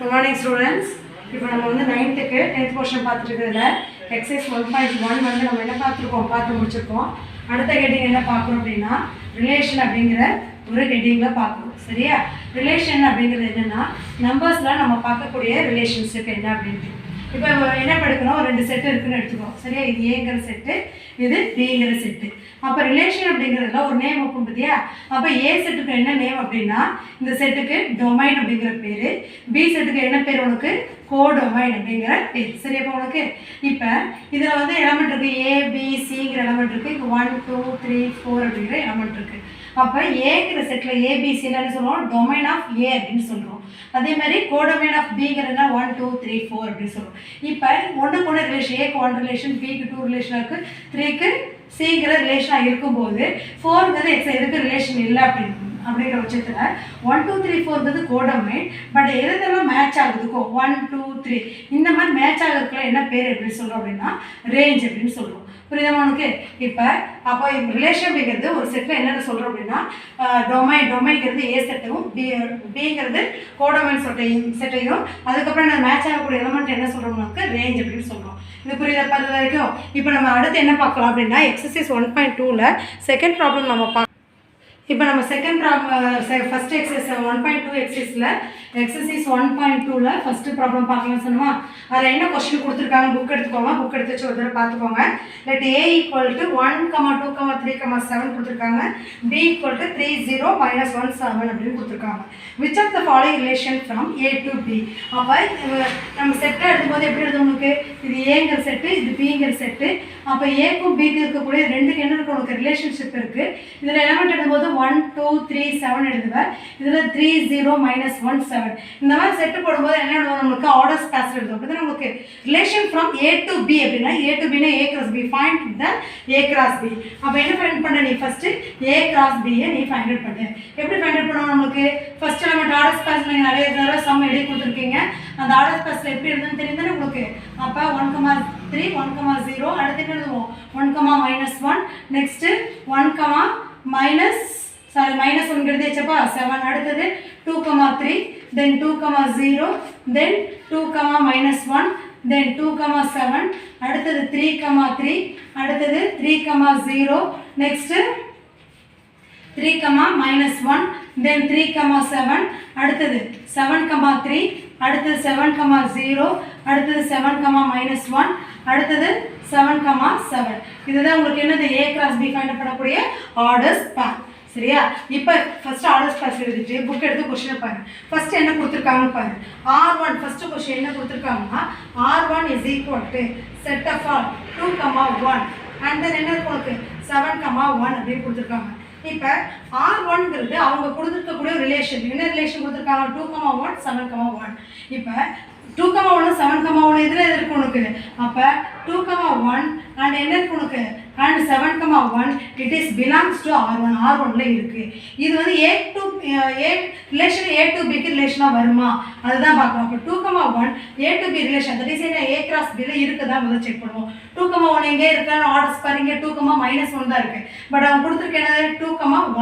Good morning students. இப்போ நம்ம வந்து 9th 10th portion பார்த்துட்டு இருக்கிறதுல exercise 1.1 வந்து நம்ம என்ன பார்த்து முடிச்சிருக்கோம். அடுத்த ஹெட்டிங் என்ன பார்க்கணும் அப்படின்னா ரிலேஷன் அப்படிங்கிற ஒரு ஹெட்டிங்கில் பார்க்கணும். சரியா? ரிலேஷன் அப்படிங்கிறது என்னென்னா நம்பர்ஸில் நம்ம பார்க்கக்கூடிய ரிலேஷன்ஷிப் என்ன அப்படின்ட்டு. இப்போ என்ன படிக்கணும், ரெண்டு செட்டு இருக்குன்னு எடுத்துக்கோம். சரியா? இது ஏங்கிற செட்டு, இது பிங்கிற செட்டு. அப்போ ரிலேஷன் அப்படிங்கிறதுல ஒரு நேம் வைப்போம் பார்த்தியா? அப்போ ஏ செட்டுக்கு என்ன நேம் அப்படின்னா இந்த செட்டுக்கு டொமைன் அப்படிங்கிற பேர், பி செட்டுக்கு என்ன பேர் உனக்கு கோடொமைன் அப்படிங்கிற பேர். சரியா? இப்போ உனக்கு இப்போ இதில் வந்து எலமெண்ட் இருக்குது, ஏபிசிங்கிற எலமெண்ட் இருக்குது, இங்கே 1 2 3 4 அப்படிங்கிற எலமெண்ட் இருக்குது. அப்போ ஏங்கிற செட்டில் ஏபிசி என்னன்னு சொல்லுவோம், டொமைன் ஆஃப் ஏ அப்படின்னு சொல்கிறோம். அதே மாதிரி கோடொமைன் ஆஃப் பிங்கிறதுனா 1 2 3 4 அப்படின்னு சொல்லுவோம். இப்போ ஒன்றுக்கு ஒன்று ரிலேஷன், ஏக்கு 1 ரிலேஷன், பிக்கு 2 ரிலேஷனாக இருக்குது, 3க்கு சிங்கிற ரிலேஷனாக இருக்கும்போது 4ங்கிறது எக்ஸ் எதுக்கு ரிலேஷன் இல்லை அப்படிங்கிற பட்சத்தில் 1 2 3 4ங்கிறது கோடொமைன். பட் எதெல்லாம் மேட்ச் ஆகுதுக்கோ 1 2 3 இந்த மாதிரி மேட்ச் ஆகுறதுக்குள்ள என்ன பேர் எப்படி சொல்கிறோம் அப்படின்னா ரேஞ்ச் அப்படின்னு சொல்லுவோம். புரியுதா உனக்கு? இப்போ அப்போ ரிலேஷன் அப்படிங்கிறது ஒரு செட்டில் என்னென்ன சொல்கிறோம் அப்படின்னா டொமைன்ங்கிறது ஏ செட்டையும் பிங்கிறது கோடொமைன் செட்டையும் அதுக்கப்புறம் நான் மேட்ச் ஆகக்கூடிய எலமெண்ட் என்ன சொல்கிறோம்னாக்க ரேஞ்ச் அப்படின்னு சொல்கிறோம். இது புரியுதா பார்த்து வரைக்கும்? இப்போ நம்ம அடுத்து என்ன பார்க்கலாம் அப்படின்னா எக்ஸசைஸ் 1.2ல் செகண்ட் ப்ராப்ளம் நம்ம இப்போ நம்ம செகண்ட் ஃபஸ்ட் எக்ஸசைஸ் 1.2 எக்ஸசைஸ் 1.2ல் ஃபஸ்ட்டு ப்ராப்ளம் பார்க்கலாம் சொன்னோமா? அதில் என்ன கொஸ்டின் கொடுத்துருக்காங்க புக் எடுத்துக்கோங்க, புக் எடுத்து வச்சு ஒரு தடவை பார்த்துக்கோங்க. லெட் ஏ ஈக்குவல் டு 1 2 3 7 கொடுத்துருக்காங்க, பி ஈக்குவல் டு 3 0 -1 7 அப்படின்னு கொடுத்துருக்காங்க. Which of the following relation from A to B. அப்போ நம்ம செட்டை எடுக்கும்போது எப்படி எடுத்து உனக்கு இது ஏங்கிற செட்டு, இது பிங்கிற செட்டு. அப்போ ஏக்கும் பிக்கு இருக்கக்கூடிய ரெண்டுக்கு என்ன இருக்கு உனக்கு ரிலேஷன்ஷிப் இருக்குது. இதில் எலமெண்ட் எடுக்கும்போது 1 2 3 7 எழுதுவேன், இதில் 3 0 -1 7 இந்த மாதிரி செட்டு போடும்போது என்ன எழுதுவோம், நம்மளுக்கு ஆர்டர் ஸ்பேஸ் எழுதுவோம். அப்படி தான் நமக்கு relation from A to B அப்படின்னா ஏ டு பின்னா A cross B, find the A cross B. அப்போ என்ன ஃபைண்ட் பண்ண நீ ஃபஸ்ட்டு ஏ கிராஸ் பியை நீ ஃபைண்ட் அவுட் பண்ணு. எப்படி ஃபைண்ட் அவுட் பண்ணுவோம், நமக்கு ஃபஸ்ட் எலமெண்ட் ஆர்டர் ஸ்பேஸ் நீங்கள் நிறைய தடவை சம் எழுதி கொடுத்துருக்கீங்க. அந்த ஆர்டர் ஸ்பேஸில் எப்படி எழுதுன்னு தெரியும் தானே உங்களுக்கு? அப்போ 1 3 1 0 அடுத்து என்ன எழுதுவோம் 1 -1 நெக்ஸ்ட்டு 1 -1 எழுதிச்சப்பா 7 அடுத்தது 2 3 then 2 0 then 2 -1 then 2 7 அடுத்தது 3 3 அடுத்தது 3 0 next 3 -1 then 3 7 அடுத்தது 7 3 அடுத்தது 7 0 அடுத்தது 7 -1 அடுத்தது 7 7 இதுதான் உங்களுக்கு என்னது ஏ கிராஸ் பி ஃபைண்ட் பண்ணக்கூடிய ஆர்டர்ஸ் பேர். சரியா? இப்போ ஃபர்ஸ்ட் ஆர்டர் ஸ்பேஸ் எழுதிட்டு புக் எடுத்து கொஸ்டினை பாருங்க. ஃபர்ஸ்ட் என்ன கொடுத்துருக்காங்கன்னு பாருங்க. R1 ஃபர்ஸ்ட் கொஸ்டின் என்ன கொடுத்துருக்காங்கன்னா R1 is equal to set of all 2 1 and then என்ன உங்களுக்கு 7 1 அப்படின்னு கொடுத்துருக்காங்க. இப்போ R1ங்கிறது அவங்க கொடுத்துருக்கக்கூடிய ரிலேஷன். என்ன ரிலேஷன் கொடுத்துருக்காங்க 2 1 7 1. இப்போ 2 1 7 1 இதில் எது இருக்கு உனக்கு? அப்போ 2 1 அண்ட் என்ன இருக்கு உனக்கு and 7 1 it is belongs to R1. R1ல இருக்குது. இது வந்து ஏ ரிலேஷன் ஏ டு பிக்கு ரிலேஷனாக வருமா அதுதான் பார்க்கணும். அப்போ 2 1 A to B relation that is என்ன ஏ கிராஸ் பில இருக்குதா முதல்ல செக் பண்ணுவோம். 2 1 எங்கே இருக்கான்னு ஆர்டர்ஸ் பாருங்க. 2 -1 தான் இருக்குது. பட் அவங்க கொடுத்துருக்க என்னது 2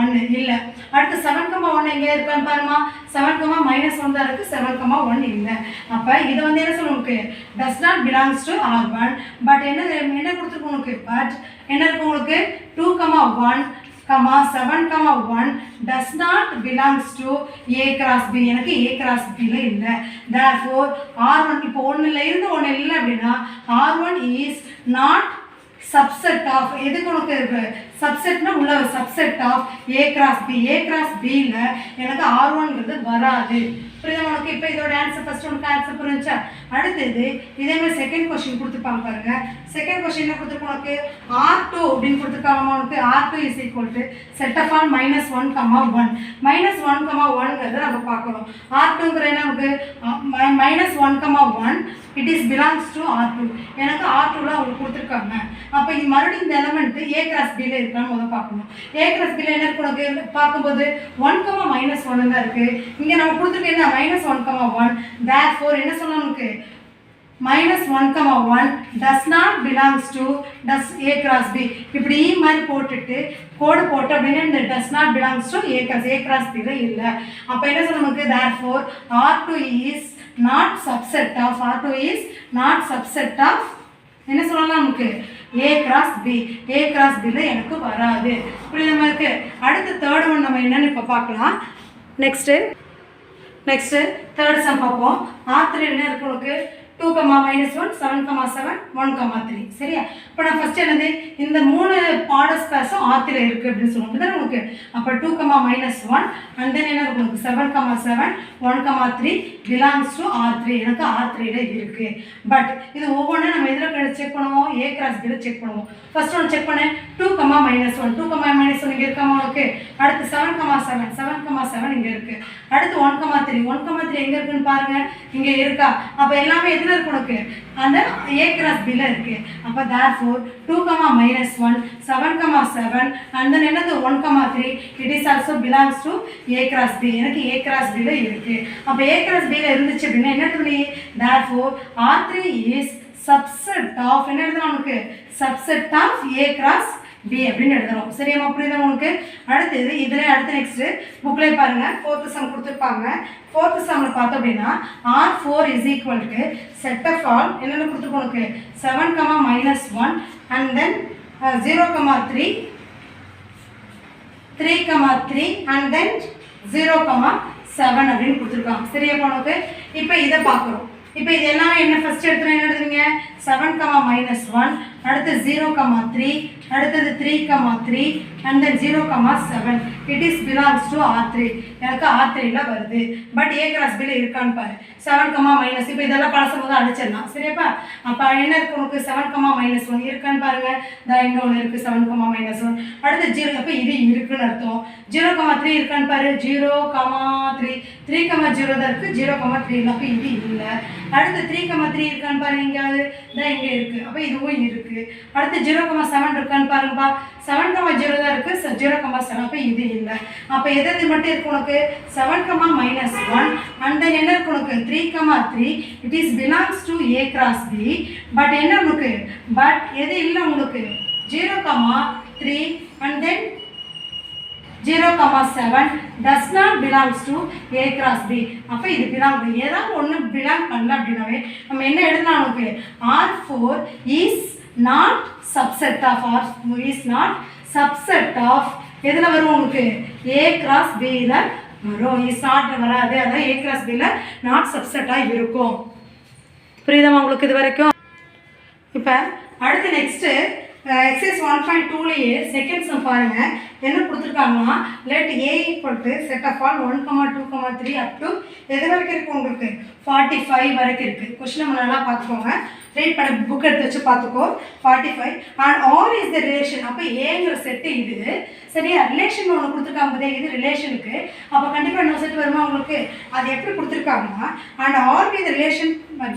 1 இல்லை. அடுத்து 7 1 எங்கே இருக்கான்னு பாருமா 7 -1 தான் இருக்குது, 7 1 இல்லை. அப்போ இதை வந்து என்ன சொல்ல உங்களுக்கு does not belongs to R1. But என்ன கொடுத்துருக்கு உனக்கு பட் என்ன இருக்கு உங்களுக்கு 2 1 7 1 does not belongs to A cross B. எனக்கு A cross B ல இல்லை. therefore R1 இப்போ 1ல் இருந்து 1 இல்லை அப்படின்னா R1 is not subset of எதுக்கு உனக்கு இருக்கு சப்செட்னா உள்ள subset of A cross B. A cross B ல எனக்கு R1ங்கிறது வராது. புரியுதா உனக்கு? இப்போ இதோட ஆன்சர் ஃபர்ஸ்ட் உனக்கு ஆன்சர் புரிஞ்சா? அடுத்தது இதே மாதிரி செகண்ட் கொஸ்டின் கொடுத்துருப்பாங்க பாருங்க. செகண்ட் கொஸ்டின் என்ன கொடுத்துருக்கோம் உனக்கு R2 அப்படின்னு கொடுத்துருக்காங்க உனக்கு. R2 is equal to set of all -1 1 -1 நம்ம பார்க்கணும். R2ங்கிற என்ன நமக்கு -1 1 it is belongs to R2. எனக்கு R2ல அவங்க கொடுத்துருக்காங்க. அப்போ இது மறுபடியும் இந்த எலமெண்ட் ஏ கிராஸ் பியில் இருக்கான்னு முதல் பார்க்கணும். ஏ கிராஸ் பியில் என்ன இருக்கு உனக்கு பார்க்கும்போது 1 -1 தான் இருக்குது. இங்கே நம்ம கொடுத்துருக்க என்ன -1 1 therefore என்ன சொல்லலாம் நமக்கு minus 1, 1 does not belongs to does A cross B. இப்படி மாதிரி போட்டுட்டு கோடு போட்டு அப்படின்னா இந்த does not belongs to A cross B இல்லை. அப்போ என்ன சொல்ல நமக்கு therefore R2 is not subset of என்ன சொல்லலாம் நமக்கு A cross B. A cross B எனக்கு வராது. புரியுது நமக்கு. அடுத்து தேர்ட் ஒன் நம்ம என்னன்னு இப்போ பார்க்கலாம். நெக்ஸ்ட் தேர்ட் சம் பார்ப்போம். R3 என்ன இருக்கு உங்களுக்கு 2, -1, 7, 7, 1, 3 சரியா. இப்போ நான் ஃபர்ஸ்ட் என்னது இந்த மூணு ஆர்டர் ஸ்பேஸும் R3 இருக்கு அப்படின்னு சொல்லுவோம். இதுதான் நமக்கு அப்போ 2, -1 அண்ட் தென் என்ன இருக்கு உங்களுக்கு 7, 7, 1, 3 பிலாங்ஸ் டு R3. எனக்கு R3ல இருக்கு. பட் இது ஒவ்வொன்றும் நம்ம எதில் செக் பண்ணுவோம் A கிராஸ் B செக் பண்ணுவோம். ஃபர்ஸ்ட் ஒன்று செக் பண்ணேன் 2, -1 2, -1 இங்கே இருக்காமா உங்களுக்கு. அடுத்து 7, 7 7, 7 இங்கே இருக்கு. அடுத்து 1, 3 1, 3 எங்கே இருக்குன்னு பாருங்க இங்கே இருக்கா. அப்போ எல்லாமே எதில் இருக்கு உனக்கு அந்த A கிராஸ் B இருக்கு. அப்போ therefore 2, -1 7, 7 and then என்னது 1, 3 it is also belongs to A cross B. எனக்கு A cross B இருக்கு. அப்போ A cross B இருந்துச்சு அப்படின்னா என்ன பண்ணி therefore R3 is subset of என்ன எழுதலாம் நமக்கு subset of A cross B அப்படின்னு எழுதுறோம். சரியா புரியுதா உங்களுக்கு. அடுத்து இதுல அடுத்து நெக்ஸ்ட் புக்ல பாருங்க 4th சம் கொடுத்திருப்பாங்க. 4th சம்ல பார்த்தோம் அப்படின்னா R4 is equal to set of all என்னென்ன கொடுத்திருக்கோம் உங்களுக்கு 7, -1 and then 0, 3 3, and then 0, 7 அப்படின்னு கொடுத்திருக்காங்க. சரியா உங்களுக்கு. இப்போ இதை பார்க்குறோம். இப்போ இது எல்லாமே என்ன ஃபர்ஸ்ட் எடுத்து என்ன எழுதுவீங்க 7, -1 அடுத்து 0, 3 அடுத்தது 3, 3 and then 0, 7 it is belongs to R3. எனக்கு R3ல வருது. பட் A cross B இருக்கான்னு பாரு 7, இப்போ இதெல்லாம் பழசம்போது அடிச்சிடலாம். சரியாப்பா. அப்போ என்ன இருக்கு உனக்கு 7, -1 இருக்கான்னு பாருங்க. இங்கே ஒன்று இருக்குது 7, -1 அடுத்து 0. அப்போ இது இருக்குன்னு அர்த்தம். 0, 3 இருக்கான்னு பாரு 0, 3 3, 0 தான் இருக்குது 0, 3 இல்லை. அப்போ இது இல்லை. அடுத்து 3, 3 இருக்கான்னு பாருங்க எங்கேயாவது இங்கே இருக்குது. அப்போ இதுவும் இருக்குது. அடுத்து 0, 7 இருக்கான்னு பாருங்கப்பா 7, 0 தான் இருக்குது 0, 7 அப்போ இது இல்லை. அப்போ எது மட்டும் இருக்கு உனக்கு 7, -1 அண்ட் தென் என்ன இருக்கு உனக்கு 3, 3 it is belongs to A cross B. But என்ன உனக்கு பட் எது இல்லை உங்களுக்கு 0, 3 and then 0, 7 does not belongs to A cross B. அப்போ இது பிலாங் ஏதாவது ஒன்று பிலாங் பண்ணல அப்படின்னாவே நம்ம என்ன எழுதலாம் உங்களுக்கு R4 is not subset of எதில் வரும் உங்களுக்கு A cross B வரும். is not வராது. அதான் A cross B நாட் சப்செட்டாக இருக்கும். புரியுதா உங்களுக்கு இது வரைக்கும். இப்போ அடுத்து நெக்ஸ்ட்டு எக்ஸசைஸ் 1.2லேயே செகண்ட் சம் பாருங்க என்ன கொடுத்துருக்காங்கன்னா let A equal to set of all 1, 2, 3 up to எது வரைக்கும் இருக்குது உங்களுக்கு 45 வரைக்கும் இருக்குது. கொஸ்டின் நம்ம நல்லா பார்த்துக்கோங்க. ரீட் பண்ண புக் எடுத்து வச்சு பார்த்துக்கோ. 45 and R is the relation. அப்போ ஏங்கிற செட்டு இது சரியா. ரிலேஷன் ஒன்று கொடுத்துருக்காங்க போதே இது ரிலேஷனுக்கு. அப்போ கண்டிப்பாக இன்னொரு செட் வருமா உங்களுக்கு. அது எப்படி கொடுத்துருக்காங்கன்னா and R be the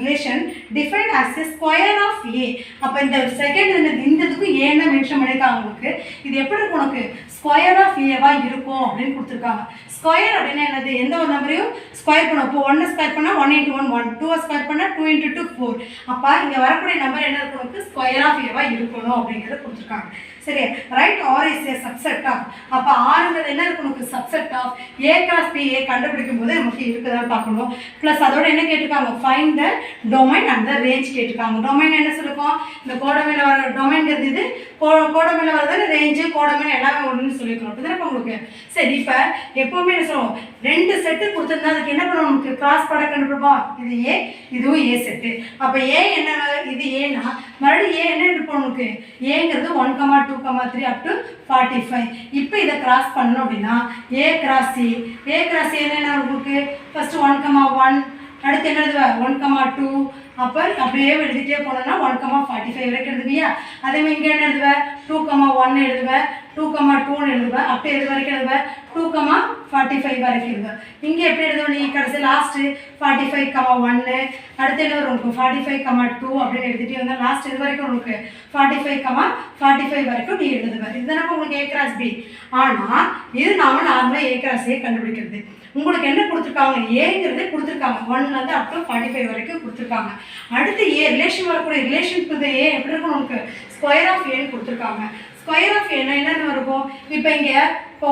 relation define as a square of A. அப்போ இந்த செகண்ட் இந்த இதுக்கும் ஏன்னா மென்ஷன் பண்ணியிருக்காங்க உங்களுக்கு. இது எப்படி இருக்கும் உனக்கு ஸ்கொயர் ஆஃப் ஏவா இருக்கும் அப்படின்னு கொடுத்துருக்காங்க. ஸ்கொயர் அப்படின்னா என்னது எந்த ஒரு நம்பரையும் ஸ்கொயர் பண்ணும். இப்போ 1 ஸ்கொயர் பண்ணால் 1 × 1 1 2 ஸ்கொயர் பண்ணால் 2 × 2 4. அப்போ இங்கே வரக்கூடிய நம்பர் என்ன இருக்கணும் ஸ்கொயர் ஆஃப் ஏவா இருக்கணும் அப்படிங்கிறத கொடுத்துருக்காங்க. சரி right R is A subset of. அப்போ ஆறுங்கிறது என்ன இருக்கணும் subset of A cross B கண்டுபிடிக்கும் போது நமக்கு இருக்குதான்னு பார்க்கணும். ப்ளஸ் அதோட என்ன கேட்டிருக்காங்க find the domain and the range கேட்டிருக்காங்க. டொமைன் என்ன சொல்லிருக்கோம் இந்த கோடமையில் வர டொமைன்கிறது இது கோடமையில் வரதான ரேஞ்சு கோடமைன் எல்லாமே ஒன்றுன்னு சொல்லியிருக்கணும். அப்படி தானே உங்களுக்கு. சரி இப்போ எப்போவுமே என்ன சொல்லுவோம் 2 செட்டு கொடுத்துருந்தா அதுக்கு என்ன பண்ணுவோம் நமக்கு கிராஸ் ப்ராடக்ட் கண்டுபிடிப்போம். இது A இதுவும் A செட்டு. அப்போ A என்ன இது ஏன்னா மறுபடியும் A என்ன எடுப்போம் நமக்கு ஏங்கிறது 1, 2, 3 அப் டு 45. இப்போ இதை கிராஸ் பண்ணணும் அப்படின்னா A cross C. A cross C என்ன உங்களுக்கு ஃபர்ஸ்ட் 1, 1 அடுத்து என்ன எழுதுவா 1, 2 அப்போ அப்படியே எழுதிட்டே போனோம்னா 1, 45 வரைக்கும் எழுதுவியா. அதேமாதிரி இங்கே என்ன எழுதுவேன் 2, 1 எழுதுவேன் 2, 2 எழுதுவேன். அப்போ எது வரைக்கும் எழுதுவேன் 2, 45 வரைக்கும் எழுதுவேன். இங்கே எப்படி எழுதுவோம் நீ கடைசி லாஸ்ட்டு 45, 1 அடுத்து என்ன வரும் உங்களுக்கு 45, 2 அப்படின்னு எழுதிட்டே வந்தால் லாஸ்ட் இது வரைக்கும் உங்களுக்கு 45, 45 வரைக்கும் நீ எழுதுவேன். இதுதானே உங்களுக்கு A cross B. ஆனால் இது நாம நார்மலாக A cross A கண்டுபிடிக்கிறது. உங்களுக்கு என்ன கொடுத்துருக்காங்க, ஏங்கிறது கொடுத்துருக்காங்க. 1லேருந்து அப் டு 45 வரைக்கும் கொடுத்துருக்காங்க. அடுத்து ஏ ரிலேஷன் வரக்கூடிய ரிலேஷன் டு ஏ எப்படி இருக்கும், நமக்கு ஸ்கொயர் ஆஃப் ஏன்னு கொடுத்துருக்காங்க. ஸ்கொயர் ஆஃப் ஏன்னா என்னென்ன இருக்கும், இப்போ இங்கே இப்போ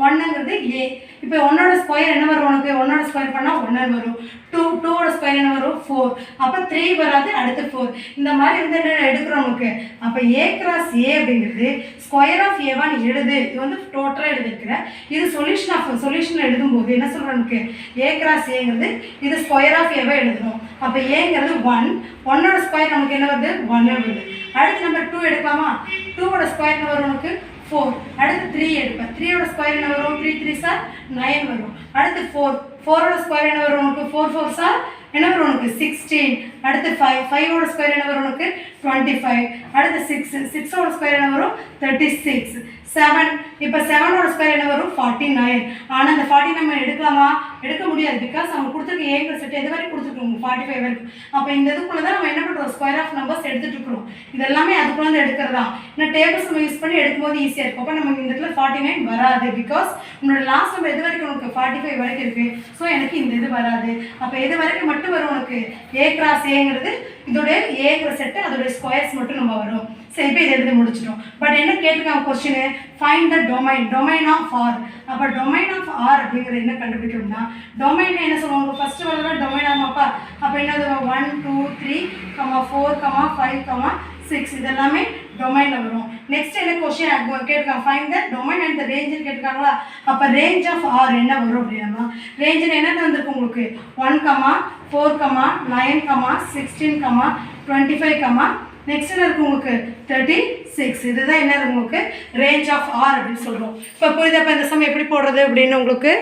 ஒன்னுங்கிறது ஏ. இப்போ 1ஓட ஸ்கொயர் என்ன வரும், உனக்கு 1ஓட ஸ்கொயர் பண்ணால் 1 வரும். 2ஓட ஸ்கொயர் என்ன வரும், 4. அப்போ 3 வராது, அடுத்து 4. இந்த மாதிரி இருந்து என்ன எடுக்கிறோம் நமக்கு. அப்போ ஏ கிராஸ் ஏ அப்படிங்கிறது ஸ்கொயர் ஆஃப் ஏவான்னு எழுது. இது வந்து டோட்டலாக எழுதிருக்கிறேன். இது சொல்யூஷன் எழுதும்போது என்ன சொல்கிறோம், நமக்கு ஏ கிராஸ் ஏங்கிறது இது ஸ்கொயர் ஆஃப் ஏவை எழுதணும். அப்போ ஏங்கிறது 1ஓட ஸ்கொயர் நமக்கு என்ன வருது, 1 வருது. அடுத்து நம்பர் 2 எடுக்கலாமா. 2ஓட ஸ்கொயர் என்ன வரும் உனக்கு 4. அடுத்து 3 எடுப்பேன். 3ஓட ஸ்கொயர் என்ன வரும், 3 3s 9 வரும். அடுத்து 4ஓட ஸ்கொயர் என்ன வரும் உனக்கு, 4 4s என்ன வரும் உனக்கு 16. அடுத்து 5ஓட ஸ்கொயர் என்ன வரும் உனக்கு 25. அடுத்து 6ஓட ஸ்கொயர் என்ன வரும் 36. 7 இப்போ 7ஓட ஸ்கொயர் என்ன வரும் 49. ஆனால் இந்த 49 எடுக்கலாமா, எடுக்க முடியாது. பிகாஸ் அவங்க கொடுத்துருக்க ஏங்கிற செட் எது வரைக்கும் கொடுத்துருக்கோம் 45 வரைக்கும். அப்போ இந்த இதுக்குள்ளே தான் நம்ம என்ன பண்ணுறோம், ஸ்கொயர் ஆஃப் நம்பர்ஸ் எடுத்துகிட்டு இருக்கிறோம். இது எல்லாமே அதுக்குள்ளே வந்து எடுக்கிறதா. இன்னும் டேபிள்ஸ் நம்ம யூஸ் பண்ணி எடுக்கும்போது ஈஸியாக இருக்கும். அப்போ நமக்கு இந்த இடத்துல 49 வராது. பிகாஸ் உன்னோட லாஸ்ட் நம்பர் எது வரைக்கும் உனக்கு 45 வரைக்கும் இருக்குது. ஸோ எனக்கு இந்த இது வராது. அப்போ எது வரைக்கும் மட்டும் வரும் உனக்கு ஏ கிராஸ் ஏங்கிறது இதோடைய ஏங்கிற செட்டு, அதோடைய ஸ்கொயர்ஸ் மட்டும் நம்ம வரும். சரி, இப்போ இதை எழுதி முடிச்சிட்டோம். பட் என்ன கேட்டிருக்காங்க question, find the domain of R. அப்போ டொமைன் ஆஃப் ஆர் அப்படிங்கிறது என்ன கண்டுபிடிக்கணும்னா, டொமைன் என்ன சொல்லுவாங்க, ஃபர்ஸ்ட் வரலாம் டொமைன் ஆமாப்பா. அப்போ என்னது 1 2 3 4 5 6 இதெல்லாமே டொமைனில் வரும். நெக்ஸ்ட் என்ன கொஸ்டின் கேட்டிருக்காங்க, find the domain and the ரேஞ்சுன்னு கேட்டிருக்காங்களா. அப்போ ரேஞ்ச் ஆஃப் ஆர் என்ன வரும் அப்படின்னா, ரேஞ்சில் என்னென்ன வந்திருக்கு உங்களுக்கு 1 4 9 16 25 நெக்ஸ்ட் என்ன இருக்குது உங்களுக்கு 36. இதுதான் என்ன உங்களுக்கு ரேஞ்ச் ஆஃப் ஆர் அப்படின்னு சொல்கிறோம். இப்போ புரியுதா, இப்போ இந்த சம் எப்படி போடுறது அப்படின்னு உங்களுக்கு